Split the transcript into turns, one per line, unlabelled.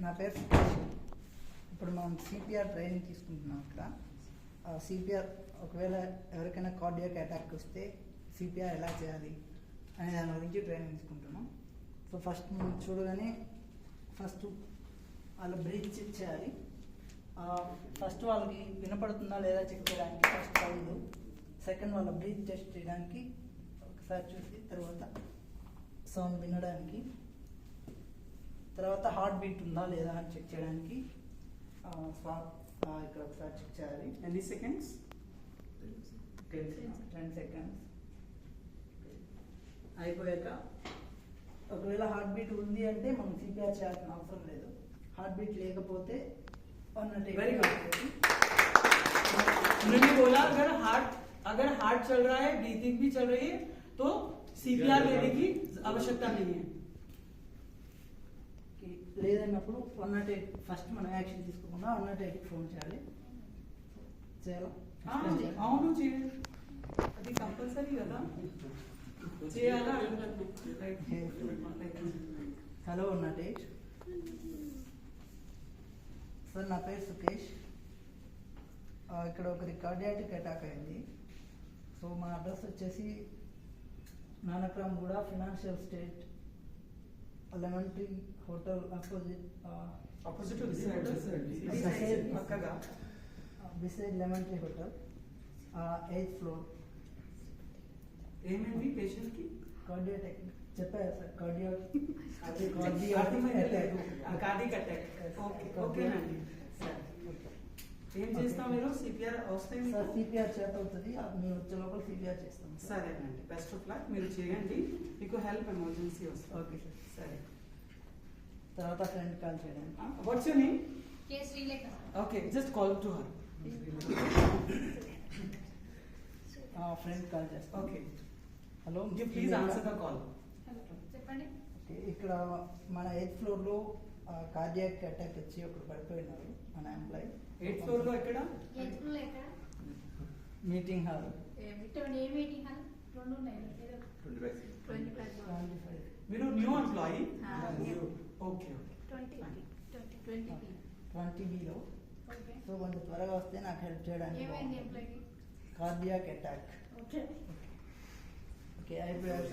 నా పేరు సురేష్. ఇప్పుడు మనం సిపిఆర్ ట్రైనింగ్ తీసుకుంటున్నాం ఇక్కడ. సిపిఆర్ ఒకవేళ ఎవరికైనా కార్డియాక్ అటాక్ వస్తే సిపిఆర్ ఎలా చేయాలి అనే దాని గురించి ట్రైనింగ్ తీసుకుంటున్నాం. సో ఫస్ట్ మనం చూడగానే ఫస్ట్ వాళ్ళ బ్రీత్ చెక్ చేయాలి. ఫస్ట్ వాళ్ళకి వినపడుతుందా లేదా చెక్ చేయడానికి ఫస్ట్ సౌండ్, సెకండ్ వాళ్ళ బ్రీత్ టెస్ట్ చేయడానికి ఒకసారి చూసి తర్వాత సౌండ్ వినడానికి, తర్వాత హార్ట్ బీట్ ఉందా లేదా అని చెక్ చేయడానికి ఇక్కడ ఒకసారి చెక్ చేయాలి.
ఎన్ని సెకండ్స్?
10 seconds. అయిపోయాక ఒకవేళ హార్ట్ బీట్ ఉంది అంటే మనం సిపిఆర్ చేయాల్సిన అవసరం లేదు. హార్ట్ బీట్ లేకపోతే
वेरी गुड. उन्होंने बोला अगर हार्ट चल रहा है, ब्रीथिंग भी चल रही है तो सीपीआर लेने की आवश्यकता नहीं है.
లేదన్నప్పుడు 108 ఫస్ట్ మనం యాక్షన్ తీసుకోకుండా 108 ఫోన్ చేయాలి.
అవును చేయాలి, అది కంపల్సరీ కదా చేయాలా.
హలో 108. సార్ నా పేరు సుకేష్. ఇక్కడ ఒకరి కార్డియాటిక్ అటాక్ అయింది. సో మా అడ్రస్ వచ్చేసి నానక్రామ్ గూడ, financial state, lemon tree hotel
opposite
beside lemon tree hotel, 8th floor.
ఏమైంది పేషెంట్ కి?
కార్డియాటిక్ చెప్పారు సార్, కార్డియాక్
కార్డియాక్ అటాక్. ఓకేనండి. ఏం చేస్తాం మీరు? సిపిఆర్ వస్తాయి
సార్, సిపిఆర్ చేత అవుతుంది, మీరు వచ్చే లోపల సిపిఆర్ చేస్తాం.
సరేనండి, బెస్ట్ ఆఫ్ లక్. మీరు చేయండి, మీకు హెల్ప్ ఎమర్జెన్సీ వస్తుంది.
Okay sir.
సరే,
తర్వాత ఫ్రెండ్ కాల్ చేయడానికి.
What's your name?
K Srilekha.
Okay, just call to her.
Friend call చేస్తాం.
Okay,
hello,
please answer the call.
Hello, చెప్పండి.
ఓకే, ఇక్కడ మన 8th ఫ్లోర్లో కార్డియాక్ అటాక్ వచ్చి ఒకరు పడిపోయినారు మన ఎంప్లాయీ.
8th ఫ్లోర్ లో ఎక్కడ?
ఎత్తులు ఎక్కడ?
Meeting hall.
ఏ మీటింగ్ హాల్? రెండు ఉన్నాయి. 25.
మీరు న్యూ ఎంప్లాయీ? ఓకే,
20Bలో.
ఓకే.
సో కొంచెం త్వరగా వస్తే నాకు హెల్ప్ చేయడానికి.
ఏమైంది ఎంప్లాయీకి?
Cardiac attack.
ఓకే.
ఓకే, అయిపోయాక